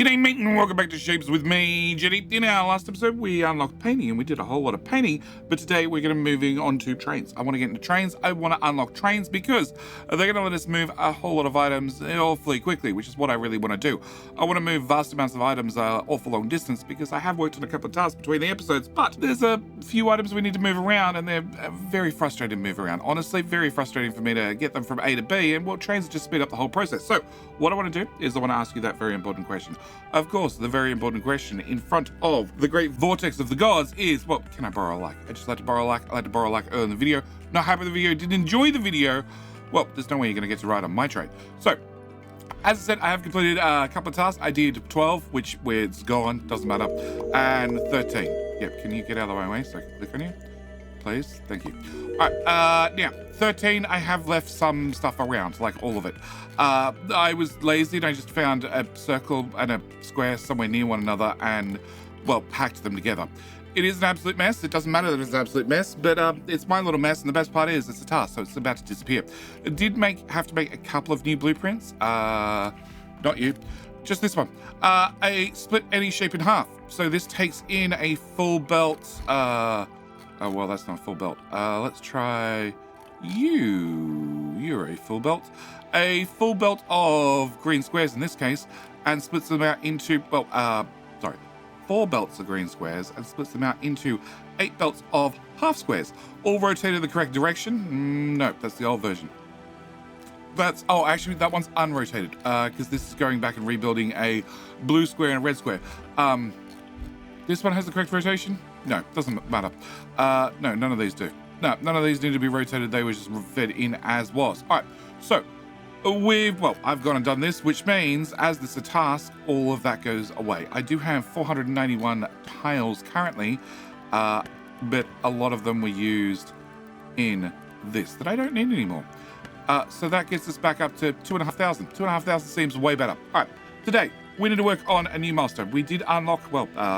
G'day mate and welcome back to Shapez with me, Jenny. In our last episode we unlocked painting and we did a whole lot of painting, but today we're going to be moving on to Trainz. I want to get into Trainz. I want to unlock Trainz because they're going to let us move a whole lot of items awfully quickly, which is what I really want to do. I want to move vast amounts of items awful long distance because I have worked on a couple of tasks between the episodes, but there's a few items we need to move around and they're very frustrating to move around. Honestly, very frustrating for me to get them from A to B, and well, Trainz just speed up the whole process. So what I want to do is I want to ask you that very important question. Of course, the very important question in front of the great vortex of the gods is, well, can I borrow a like? I just like to borrow a like. I like to borrow a like early in the video. Not happy with the video, didn't enjoy the video. Well, there's no way you're going to get to ride on my train. So, as I said, I have completed a couple of tasks. I did 12, which it's gone, doesn't matter, and 13. Yep, can you get out of the way so I can click on you? Please, thank you. All right, now 13, I have left some stuff around, like all of it. I was lazy and I just found a circle and a square somewhere near one another and, well, hacked them together. It is an absolute mess. It doesn't matter that it's an absolute mess, but it's my little mess, and the best part is it's a task, so it's about to disappear. It did have to make a couple of new blueprints. Not you, just this one. A split any shape in half. So this takes in a full belt. Oh, well, that's not a full belt. Let's try you. You're a full belt. A full belt of green squares in this case, and splits them out into, well, 4 belts of green squares and splits them out into 8 belts of half squares, all rotated in the correct direction. No, that's the old version. Oh, actually, that one's unrotated, because this is going back and rebuilding a blue square and a red square. This one has the correct rotation? No, doesn't matter. No, none of these do. No, none of these need to be rotated. They were just fed in as was. All right, so I've gone and done this, which means as this is a task, all of that goes away. I do have 491 tiles currently, but a lot of them were used in this that I don't need anymore. So that gets us back up to 2,500. 2,500 seems way better. All right, today we need to work on a new milestone. We did unlock,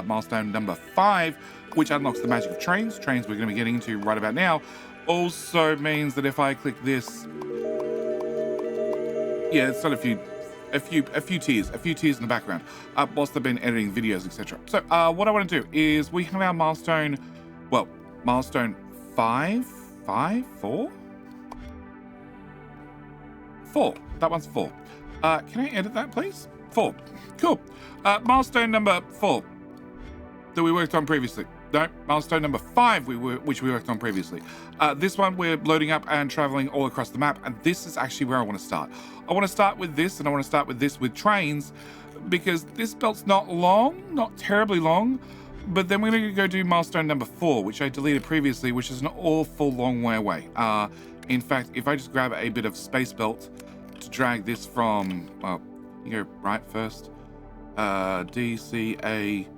milestone number 5, which unlocks the magic of Trainz. Trainz we're going to be getting into right about now. Also means that if I click this, yeah, it's got a few tears in the background whilst I've been editing videos, etc. So what I want to do is we have our milestone, milestone 4. That one's 4. Can I edit that, please? 4. Cool. Milestone number 4 that we worked on previously. No, milestone number 5, which we worked on previously. This one we're loading up and traveling all across the map, and this is actually where I want to start. I want to start with this, and I want to start with this with Trainz, because this belt's not long, not terribly long, but then we're going to go do milestone number 4, which I deleted previously, which is an awful long way away. In fact, if I just grab a bit of space belt to drag this from, well, you go right first, D, C, A.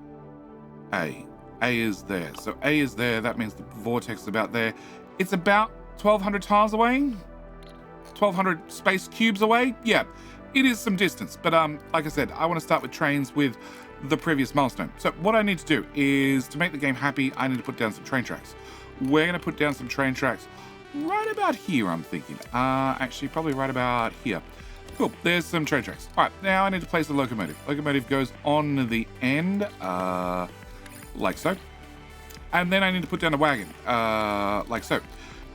A is there. So A is there. That means the vortex is about there. It's about 1,200 tiles away. 1,200 space cubes away. Yeah, it is some distance. But like I said, I want to start with Trainz with the previous milestone. So what I need to do is, to make the game happy, I need to put down some train tracks. We're going to put down some train tracks right about here, I'm thinking. Actually, probably right about here. Cool, there's some train tracks. All right, now I need to place the locomotive. Locomotive goes on the end, like so. And then I need to put down a wagon, like so.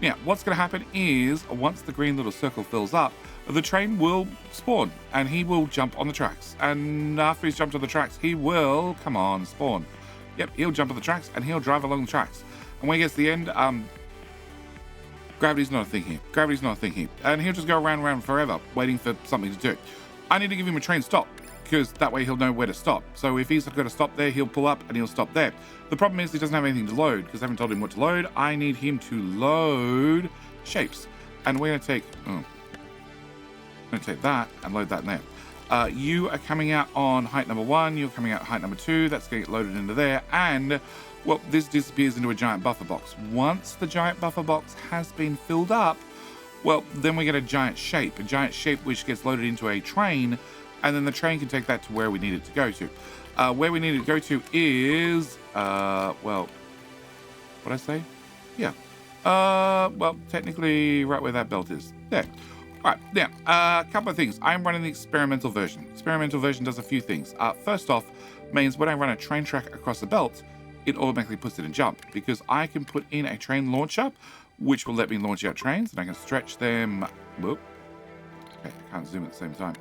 Now, what's going to happen is, once the green little circle fills up, the train will spawn, and he will jump on the tracks. And after he's jumped on the tracks, he will, come on, spawn. Yep, he'll jump on the tracks, and he'll drive along the tracks. And when he gets to the end, gravity's not a thing here. Gravity's not a thing here. And he'll just go around and around forever, waiting for something to do. I need to give him a train stop, because that way he'll know where to stop. So if he's got to stop there, he'll pull up and he'll stop there. The problem is he doesn't have anything to load, because I haven't told him what to load. I need him to load shapes. And we're going to take, that and load that in there. You are coming out on height number 1, you're coming out height number 2, that's going to get loaded into there, and, well, this disappears into a giant buffer box. Once the giant buffer box has been filled up, well, then we get a giant shape which gets loaded into a train, and then the train can take that to where we need it to go to. Where we need it to go to is, what'd I say? Yeah. Well, technically right where that belt is. There. All right, now, a couple of things. I'm running the experimental version. Experimental version does a few things. First off, means when I run a train track across the belt, it automatically puts it in jump because I can put in a train launcher, which will let me launch out trains, and I can stretch them. Whoop. Okay, I can't zoom at the same time.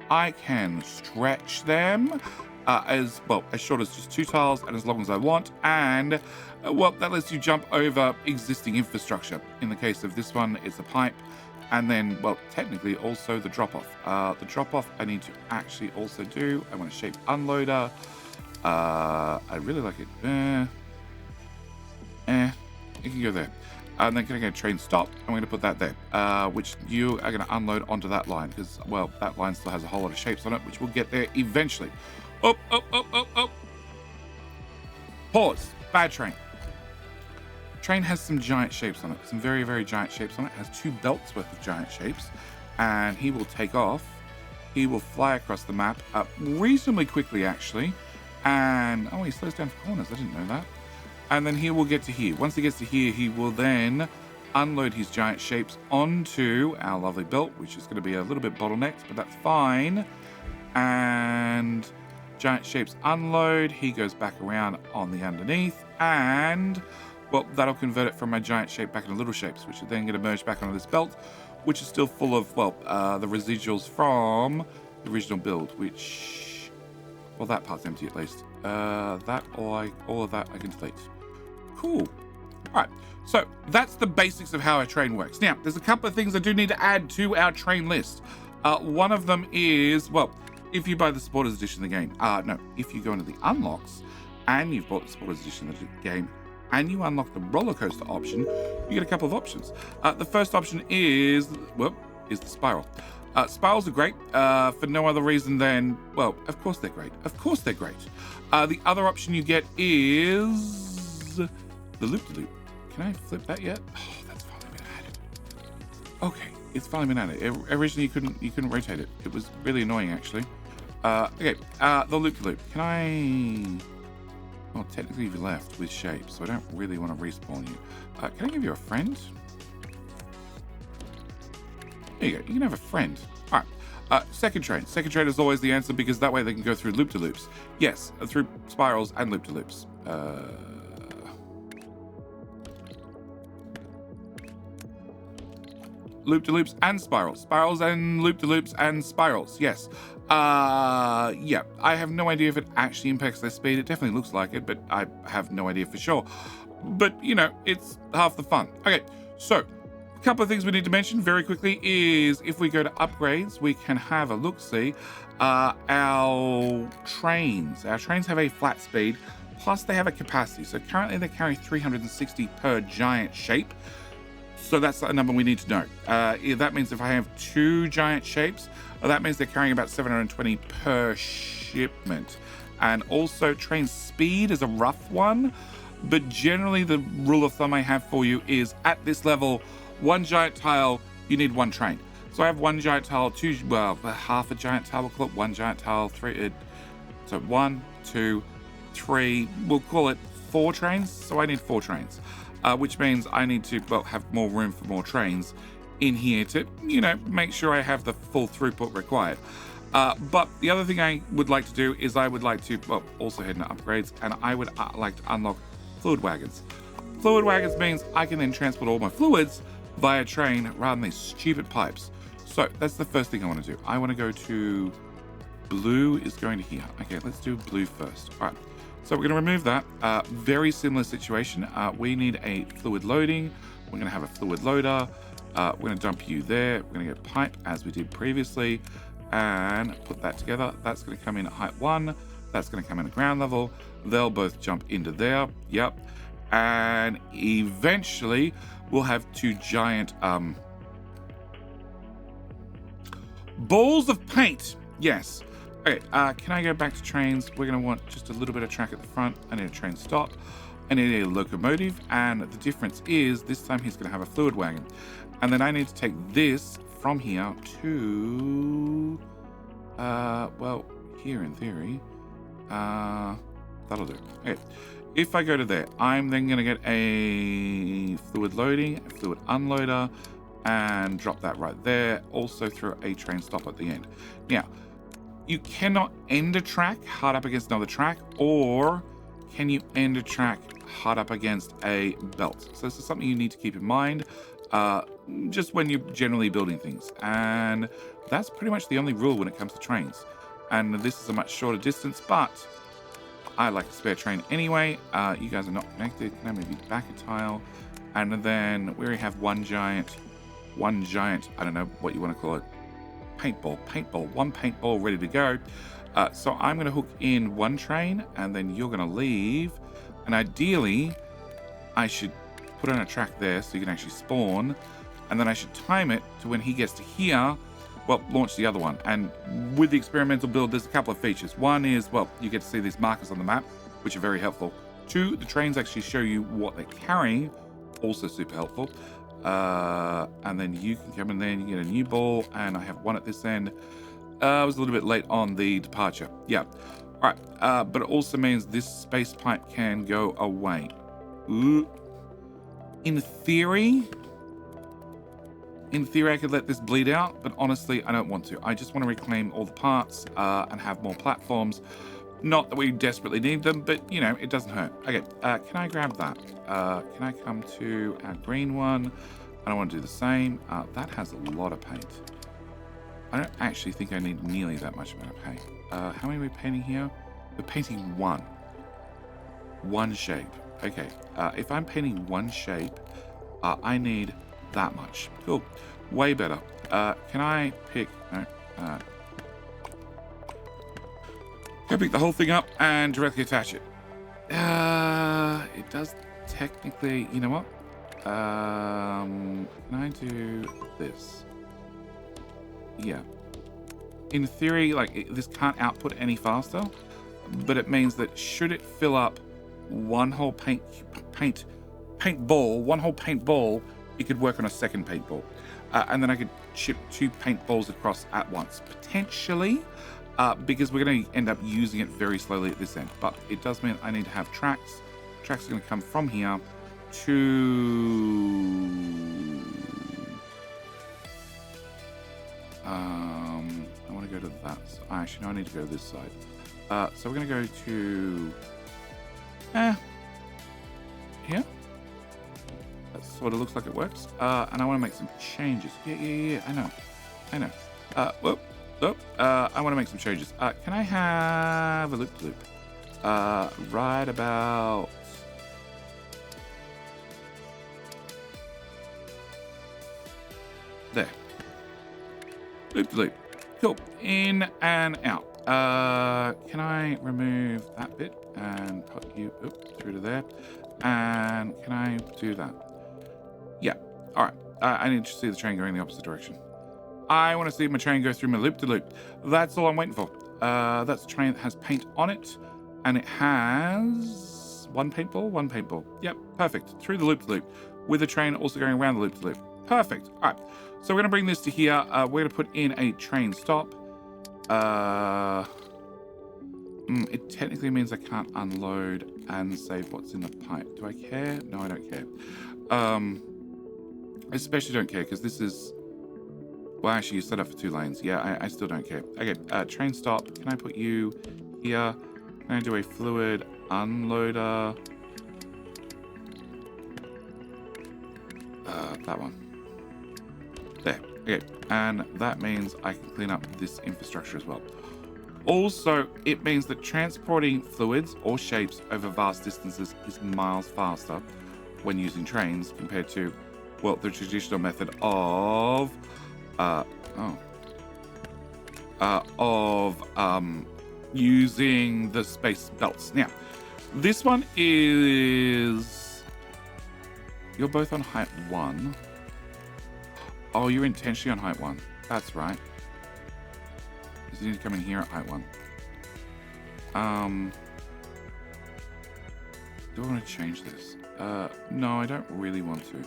I can stretch them as short as just 2 tiles and as long as I want, and that lets you jump over existing infrastructure. In the case of this one, it's a pipe, and then technically also the drop-off. The drop-off I need to actually also do. I want a shape unloader. I really like it. It can go there. And then going to go train stop. I'm going to put that there, which you are going to unload onto that line because, that line still has a whole lot of shapes on it, which we'll get there eventually. Up. Pause. Bad train. Train has some giant shapes on it. Some very, very giant shapes on it. It has 2 belts worth of giant shapes. And he will take off. He will fly across the map reasonably quickly, actually. And, he slows down for corners. I didn't know that. And then he will get to here. Once he gets to here, he will then unload his giant shapes onto our lovely belt, which is going to be a little bit bottlenecked, but that's fine. And giant shapes unload. He goes back around on the underneath, and that'll convert it from my giant shape back into little shapes, which are then going to merge back onto this belt, which is still full of the residuals from the original build, which that part's empty at least. All of that I can delete. Cool. All right, so that's the basics of how our train works. Now, there's a couple of things I do need to add to our train list. One of them is, if you buy the Supporters Edition of the game. No, if you go into the unlocks and you've bought the Supporters Edition of the game and you unlock the roller coaster option, you get a couple of options. The first option is the spiral. Spirals are great for no other reason than, of course they're great. Of course they're great. The other option you get is the loop-de-loop. Can I flip that yet? Oh, that's finally been added. Okay, it's finally been added. Originally you couldn't rotate it. It was really annoying actually. Okay, the loop-de-loop. Can I? Well, technically you've left with shape, so I don't really want to respawn you. Can I give you a friend? There you go. You can have a friend. All right. Second train. Second train is always the answer because that way they can go through loop-de-loops. Yes, through spirals and loop-de-loops. Loop-de-loops and spirals. Spirals and loop-de-loops and spirals. Yes. Yeah. I have no idea if it actually impacts their speed. It definitely looks like it, but I have no idea for sure. But, it's half the fun. Okay, so a couple of things we need to mention very quickly is if we go to upgrades, we can have a look-see. Our trains have a flat speed, plus they have a capacity. So currently they carry 360 per giant shape. So that's a number we need to know. That means if I have 2 giant shapes, that means they're carrying about 720 per shipment. And also train speed is a rough one, but generally the rule of thumb I have for you is at this level, 1 giant tile, you need 1 train. So I have 1 giant tile, half a giant tile, we'll call it 1 giant tile, 3. So 1, 2, 3, we'll call it 4 trains. So I need 4 trains. Which means I need to have more room for more trains in here to, make sure I have the full throughput required. But the other thing I would like to do is I would like to also head into upgrades, and I would like to unlock fluid wagons. Fluid wagons means I can then transport all my fluids via train rather than these stupid pipes. So that's the first thing I want to do. I want to go to blue is going to here. Okay, let's do blue first. All right. So we're going to remove that. Very similar situation. We need a fluid loading. We're going to have a fluid loader. We're going to dump you there. We're going to get pipe as we did previously and put that together. That's going to come in at height 1. That's going to come in at ground level. They'll both jump into there. Yep. And eventually we'll have 2 giant balls of paint. Yes. Okay, can I go back to trains? We're going to want just a little bit of track at the front. I need a train stop. I need a locomotive. And the difference is this time he's going to have a fluid wagon. And then I need to take this from here to, here in theory. That'll do. Okay. If I go to there, I'm then going to get a fluid loading, a fluid unloader, and drop that right there. Also throw a train stop at the end. Now, you cannot end a track hard up against another track, or can you end a track hard up against a belt? So this is something you need to keep in mind just when you're generally building things. And that's pretty much the only rule when it comes to trains. And this is a much shorter distance, but I like a spare train anyway. You guys are not connected. Can I maybe back a tile? And then we already have one giant, I don't know what you want to call it, paintball, one paintball ready to go. So I'm going to hook in one train, and then you're going to leave. And ideally, I should put on a track there so you can actually spawn. And then I should time it to when he gets to here, well, launch the other one. And with the experimental build, there's a couple of features. One is, well, you get to see these markers on the map, which are very helpful. Two, the trains actually show you what they're carrying, also super helpful. And then you can come in there and you get a new ball, and I have one at this end. I was a little bit late on the departure. Yeah. All right. But it also means this space pipe can go away. Ooh. In theory, I could let this bleed out, but honestly, I don't want to. I just want to reclaim all the parts and have more platforms. Not that we desperately need them, but, you know, it doesn't hurt. Okay, can I grab that? Can I come to our green one? I don't want to do the same. That has a lot of paint. I don't actually think I need nearly that much amount of paint. How many are we painting here? We're painting one. One shape. Okay, if I'm painting one shape, I need that much. Cool. Way better. Can I pick... No. Can I pick the whole thing up and directly attach it? It does technically... You know what? Can I do this? Yeah. In theory, like, this can't output any faster, but it means that should it fill up one whole paint ball, it could work on a second paintball. And then I could ship 2 paintballs across at once, potentially, because we're going to end up using it very slowly at this end. But it does mean I need to have tracks. Tracks are going to come from here to... I want to go to that. Actually, no, I need to go to this side. So we're going to go to... here. That sort of looks like it works. And I want to make some changes. Yeah, I know. I want to make some changes. Can I have a loop-to-loop? Right about... there. Loop-to-loop. Cool. In and out. Can I remove that bit and put you through to there? And can I do that? Yeah. All right. I need to see the train going in the opposite direction. I want to see my train go through my loop-to-loop. That's all I'm waiting for. That's a train that has paint on it, and it has one paintball. Yep, perfect. Through the loop-to-loop, with the train also going around the loop-to-loop. Perfect. All right. So we're going to bring this to here. We're going to put in a train stop. It technically means I can't unload and save what's in the pipe. Do I care? No, I don't care. I especially don't care because this is... Well, actually, you set up for 2 lanes. Yeah, I still don't care. Okay, train stop. Can I put you here? Can I do a fluid unloader? That one. There. Okay, and that means I can clean up this infrastructure as well. Also, it means that transporting fluids or shapes over vast distances is miles faster when using trains compared to, well, the traditional method of using the space belts. Now, this one is... You're both on height 1. Oh, you're intentionally on height 1. That's right. Because you need to come in here at height 1. Do I want to change this? No, I don't really want to.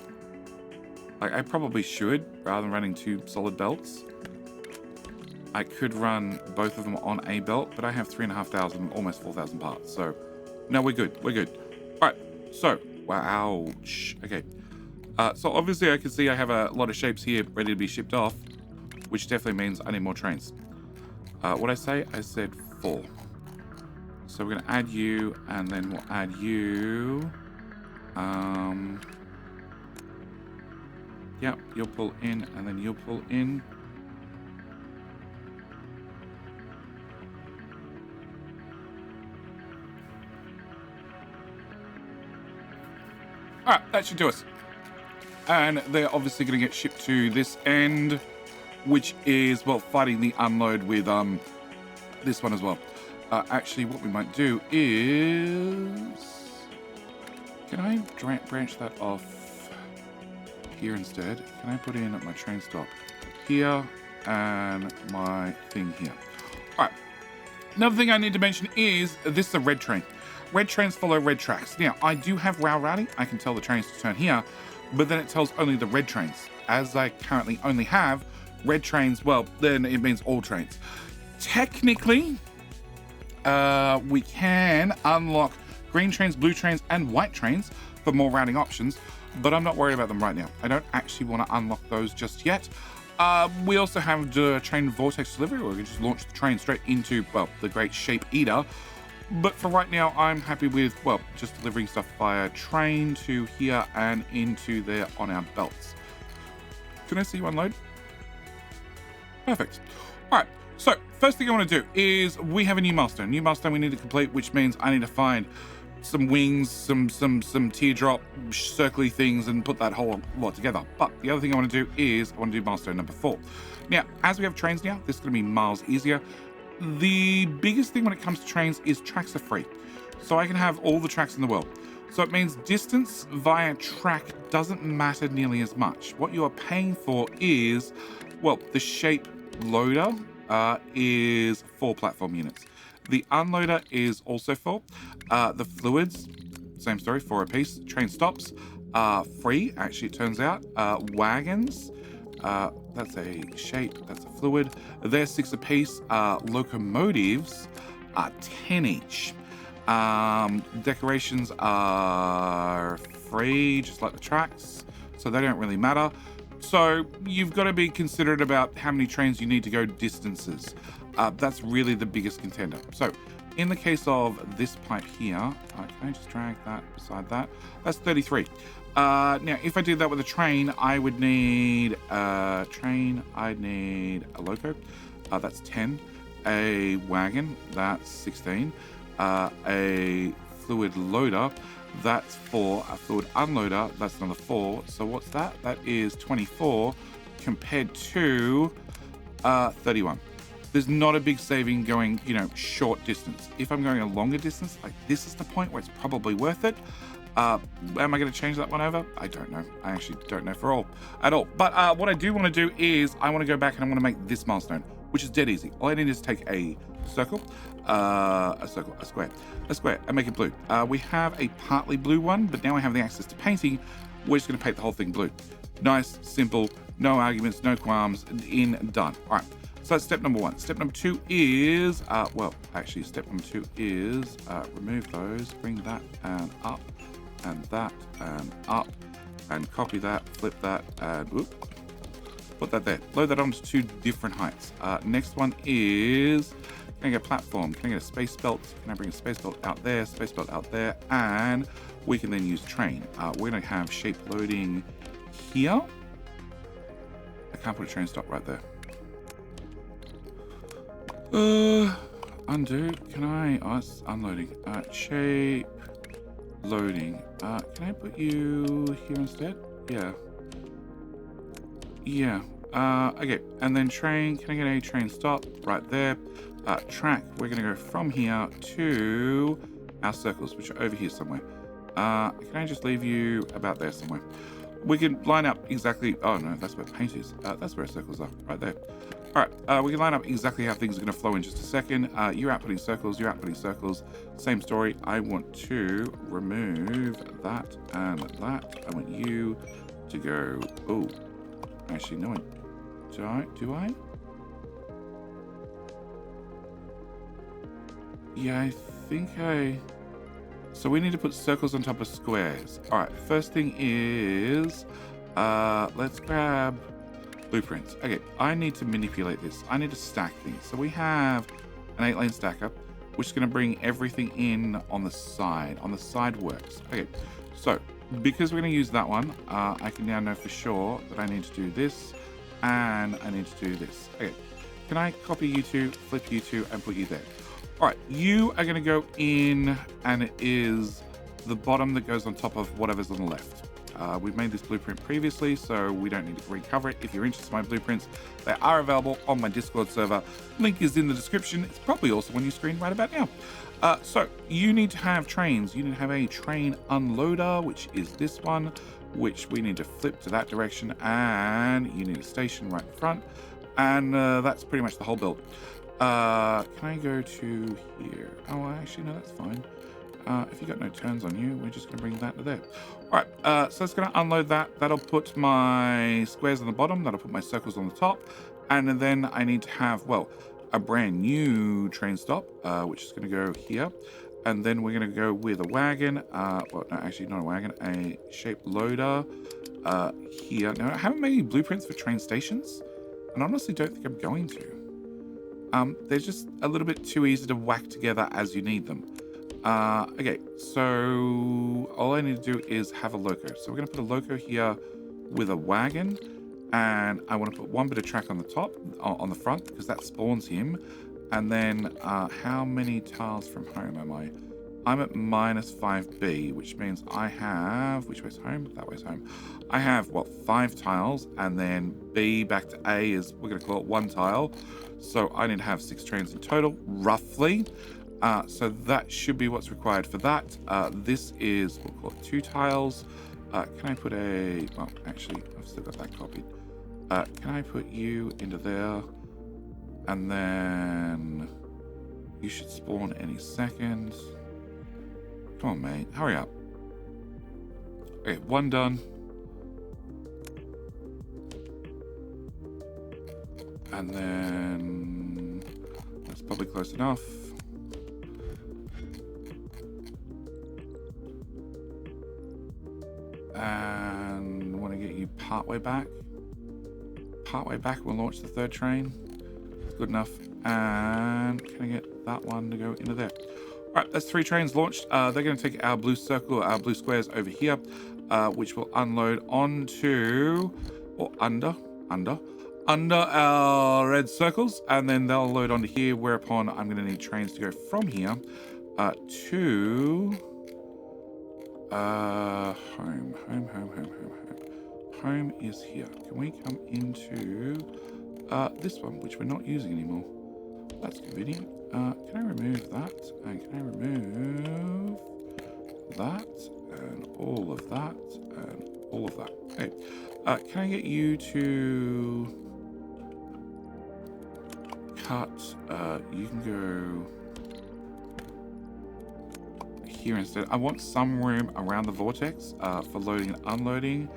Like, I probably should, rather than running 2 solid belts. I could run both of them on a belt, but I have 3,500, almost 4,000 parts. So, no, we're good. We're good. All right. So, ouch. Okay. So obviously I can see I have a lot of shapes here ready to be shipped off, which definitely means I need more trains. What I say? I said 4. So we're going to add you, and then we'll add you. Yeah, you'll pull in, and then you'll pull in. All right, that should do us. And they're obviously going to get shipped to this end, which is, well, fighting the unload with this one as well. Actually, what we might do is... Can I branch that off here instead? Can I put in my train stop here and my thing here? All right. Another thing I need to mention is this is a red train. Red trains follow red tracks. Now, I do have rail routing. I can tell the trains to turn here, but then it tells only the red trains. As I currently only have red trains, well, then it means all trains. Technically, we can unlock green trains, blue trains, and white trains for more routing options, but I'm not worried about them right now. I don't actually want to unlock those just yet. We also have the train vortex delivery, where we can just launch the train straight into, well, the great shape eater. But for right now, I'm happy with, well, just delivering stuff via train to here and into there on our belts. Can I see you unload? Perfect. All right. So first thing I want to do is we have a new milestone. New milestone we need to complete, which means I need to find some wings, some teardrop circly things, and put that whole lot together. But the other thing I want to do is I want to do milestone number 4. Now, as we have trains now, this is going to be miles easier. The biggest thing when it comes to trains is tracks are free. So I can have all the tracks in the world. So it means distance via track doesn't matter nearly as much. What you are paying for is, well, the shape loader is 4 platform units. The unloader is also 4. The fluids, same story, 4 apiece. Train stops, free, actually it turns out. Wagons, that's a shape, that's a fluid. They're 6 apiece. Locomotives are 10 each. Decorations are free, just like the tracks, so they don't really matter. So you've got to be considerate about how many trains you need to go distances. That's really the biggest contender. So in the case of this pipe here, can I just drag that beside that? That's 33. Now, if I did that with a train, I would need a train, I'd need a loco, that's 10. A wagon, that's 16. A fluid loader, that's 4. A fluid unloader, that's another 4. So what's that? That is 24 compared to 31. There's not a big saving going, short distance. If I'm going a longer distance, like this is the point where it's probably worth it. Am I going to change that one over? I don't know. I actually don't know at all. But what I do want to do is I want to go back and I want to make this milestone, which is dead easy. All I need is take a circle, a square, and make it blue. We have a partly blue one, but now I have the access to painting. We're just going to paint the whole thing blue. Nice, simple, no arguments, no qualms, done. All right. So that's step number 1. Step number 2 is, step number 2 is remove those, bring that and up, and that and up, and copy that, flip that, and put that there. Load that onto 2 different heights. Next one is, can I get a platform? Can I get a space belt? Can I bring a space belt out there, space belt out there, and we can then use train. We're going to have shape loading here. I can't put a train stop right there. Undo. Can I? Oh, it's unloading. Shape loading. Can I put you here instead? Yeah. Yeah. Okay. And then train. Can I get a train stop right there? Track. We're gonna go from here to our circles, which are over here somewhere. Can I just leave you about there somewhere? We can line up exactly. Oh no, that's where paint is. That's where circles are, right there. All right, we can line up exactly how things are going to flow in just a second. You're outputting circles, you're outputting circles. Same story. I want to remove that and that. I want you to go. Oh, actually, no. Do I? Yeah, I think I So we need to put circles on top of squares. All right, first thing is, let's grab blueprints. Okay, I need to manipulate this. I need to stack things. So we have an 8-lane stacker, which is going to bring everything in on the side works. Okay, so because we're going to use that one, I can now know for sure that I need to do this and I need to do this. Okay, can I copy you two, flip you two, and put you there? All right, you are going to go in, and it is the bottom that goes on top of whatever's on the left. We've made this blueprint previously, so we don't need to recover it. If you're interested in my blueprints, they are available on my Discord server. Link is in the description. It's probably also on your screen right about now. So you need to have trains. You need to have a train unloader, which is this one, which we need to flip to that direction, and you need a station right in front. And that's pretty much the whole build. Can I go to here? Oh, actually, no, that's fine. If you got no turns on you, we're just going to bring that to there. All right, so it's going to unload that. That'll put my squares on the bottom. That'll put my circles on the top. And then I need to have, well, a brand new train stop, which is going to go here. And then we're going to go with a wagon. Well, no, actually, not a wagon, a shaped loader here. Now, I haven't made any blueprints for train stations, and I honestly don't think I'm going to. They're just a little bit too easy to whack together as you need them. Okay, so all I need to do is have a loco. So we're going to put a loco here with a wagon, and I want to put one bit of track on the top, on the front, because that spawns him. And then how many tiles from home am I? I'm at -5B, which means I have, which way's home? That way's home. I have, what, 5 tiles, and then B back to A is, we're going to call it 1 tile. So I need to have 6 trains in total, roughly. So that should be what's required for that. This is, we'll call it 2 tiles. Can I put a, well, actually, I've still got that copied. Can I put you into there? And then you should spawn any second. Come on, mate, hurry up. Okay, 1 done. And then that's probably close enough. And want to get you partway back. Partway back, we'll launch the 3rd train. Good enough. And can I get that one to go into there? All right, that's 3 trains launched. They're going to take our blue circle, our blue squares over here, which will unload onto, or under our red circles, and then they'll load onto here, whereupon I'm going to need trains to go from here to home. Home is here. Can we come into this one, which we're not using anymore? That's convenient. Can I remove that? And can I remove that? And all of that? And all of that. Okay. Can I get you to cut? You can go here instead. I want some room around the vortex for loading and unloading.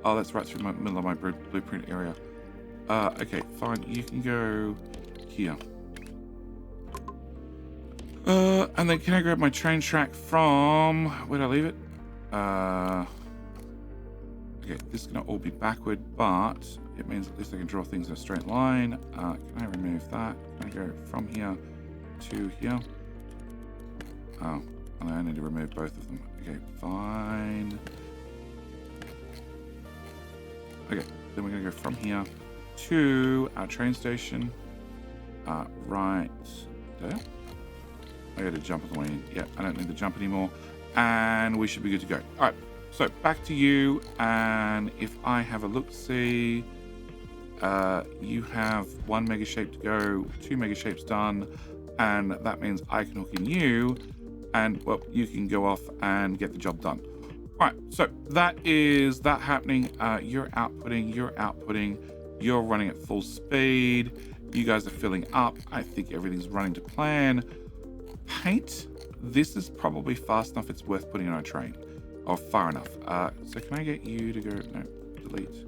Oh, that's right through the middle of my blueprint area. Okay, fine. You can go here. And then can I grab my train track from, where did I leave it? Okay, this is going to all be backward, but it means at least I can draw things in a straight line. Can I remove that? Can I go from here to here? Oh, and I need to remove both of them. Okay, fine. Okay, then we're going to go from here to our train station. Right there. I got to jump on the way in. Yeah, I don't need to jump anymore. And we should be good to go. All right, so back to you. And if I have a look-see, you have 1 mega shape to go, 2 mega shapes done. And that means I can hook in you. And, well, you can go off and get the job done. All right, so that is that happening. You're outputting. You're running at full speed. You guys are filling up. I think everything's running to plan. Paint. This is probably fast enough. It's worth putting on a train, or far enough. So can I get you to go? No, delete.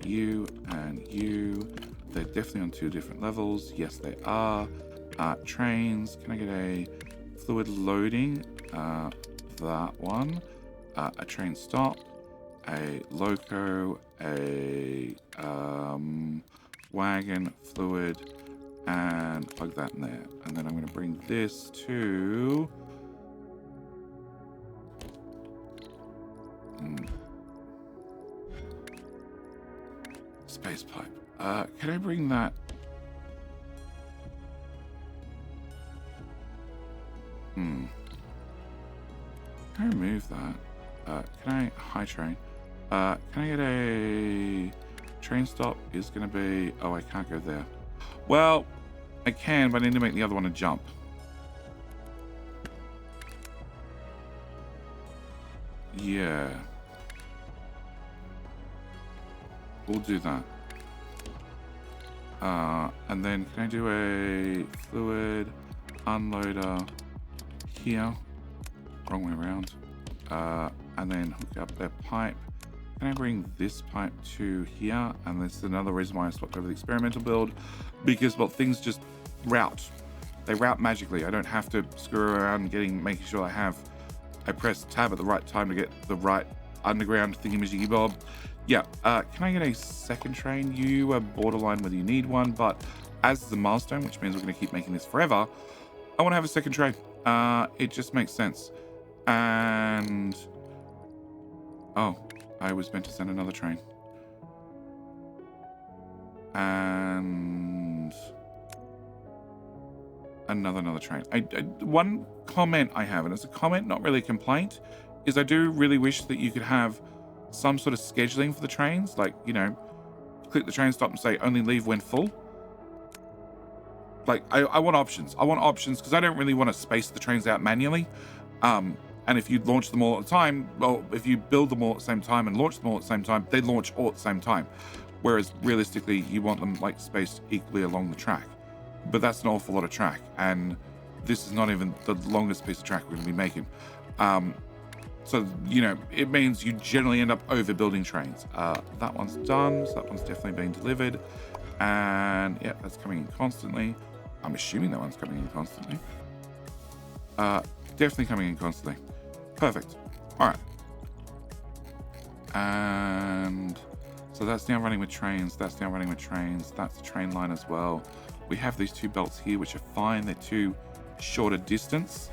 You and you. They're definitely on 2 different levels. Yes, they are. Trains. Can I get a fluid loading that one. A train stop, a loco, a wagon, fluid, and plug that in there. And then I'm going to bring this to... space pipe. Can I bring that? Can I remove that? Can I... high train. Can I get a... train stop is going to be... oh, I can't go there. Well, I can, but I need to make the other one a jump. Yeah. We'll do that. And then can I do a fluid unloader here? Wrong way around. And then hook up that pipe. Can I bring this pipe to here? And this is another reason why I swapped over the experimental build, because, well, things just route. They route magically. I don't have to screw around making sure I press tab at the right time to get the right underground thingy-majiggy bob. Yeah, can I get a second train? You are borderline whether you need one, but as the milestone, which means we're going to keep making this forever, I want to have a second train. It just makes sense. And... oh, I was meant to send another train. And... another train. One comment I have, and it's a comment, not really a complaint, is I do really wish that you could have some sort of scheduling for the trains, like, you know, click the train stop and say only leave when full. Like, I want options. I want options because I don't really want to space the trains out manually. And if you launch them all at the time, well, if you build them all at the same time and launch them all at the same time, they launch all at the same time. Whereas realistically, you want them like spaced equally along the track. But that's an awful lot of track, and this is not even the longest piece of track we're going to be making. So, you know, it means you generally end up overbuilding trains. That one's done, so that one's definitely being delivered. And, yeah, that's coming in constantly. I'm assuming that one's coming in constantly. Definitely coming in constantly. Perfect. All right. And so that's now running with trains. That's now running with trains. That's the train line as well. We have these two belts here, which are fine. They're too shorter distance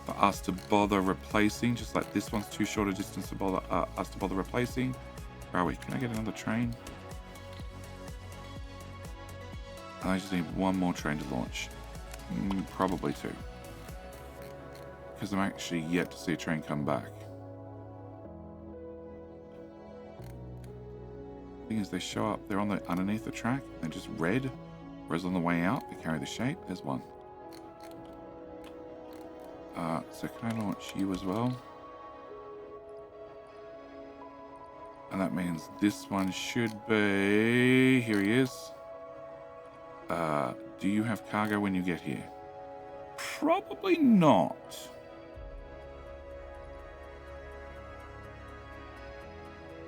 for us to bother replacing, just like this one's too short a distance to bother us to bother replacing. Where are we? Can I get another train? I just need one more train to launch. Probably two. Because I'm actually yet to see a train come back. The thing is, they show up, they're on underneath the track, they're just red, whereas on the way out, they carry the shape. There's one. So can I launch you as well? And that means this one should be... here he is. Do you have cargo when you get here? Probably not.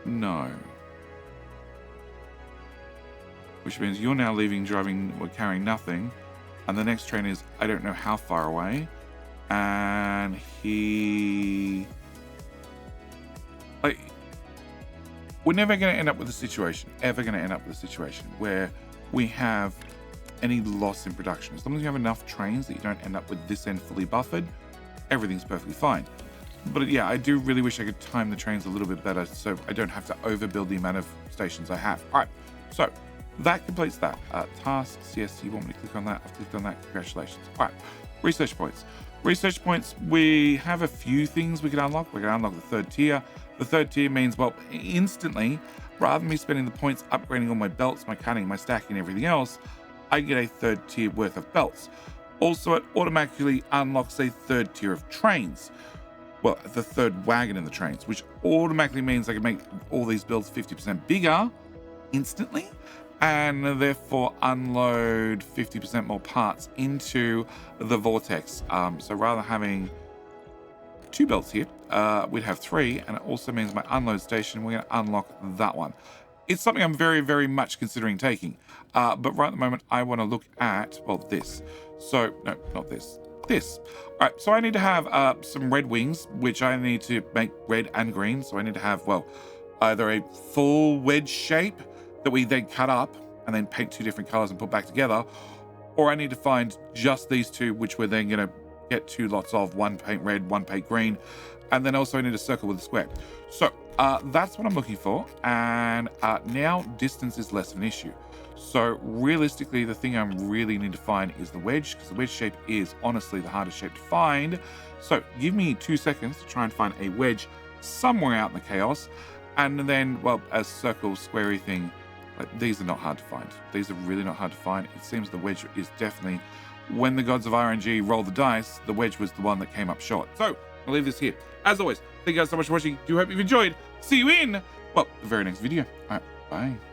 No. Which means you're now leaving, driving, or carrying nothing. And the next train is, I don't know how far away. And he... like... we're never going to end up with a situation, where we have any loss in production. As long as you have enough trains that you don't end up with this end fully buffered, everything's perfectly fine. But yeah, I do really wish I could time the trains a little bit better so I don't have to overbuild the amount of stations I have. All right, so that completes that. Tasks, yes, you want me to click on that? I've clicked on that, congratulations. All right, research points. Research points, we have a few things we can unlock. We're going to unlock the third tier. The third tier means, well, instantly, rather than me spending the points upgrading all my belts, my cutting, my stacking, and everything else, I get a third tier worth of belts. Also, it automatically unlocks a third tier of trains. Well, the third wagon in the trains, which automatically means I can make all these builds 50% bigger instantly, and therefore unload 50% more parts into the vortex. So rather than having two belts here, we'd have three, and it also means my unload station, we're going to unlock that one. It's something I'm very, very much considering taking. But right at the moment, I want to look at, well, this. So, no, not this. this. All right, so I need to have some red wings, which I need to make red and green. So I need to have, well, either a full wedge shape that we then cut up and then paint 2 different colors and put back together, or I need to find just these 2, which we're then going to get 2 lots of, 1 paint red, 1 paint green, and then also I need a circle with a square. So that's what I'm looking for, and now distance is less of an issue. So realistically, the thing I really need to find is the wedge, because the wedge shape is honestly the hardest shape to find. So give me 2 seconds to try and find a wedge somewhere out in the chaos, and then, well, a circle, squarey thing, like, these are not hard to find. These are really not hard to find. It seems the wedge is definitely, when the gods of RNG roll the dice, the wedge was the one that came up short. So I'll leave this here. As always, thank you guys so much for watching. Do hope you've enjoyed. See you in, well, the very next video. All right, bye.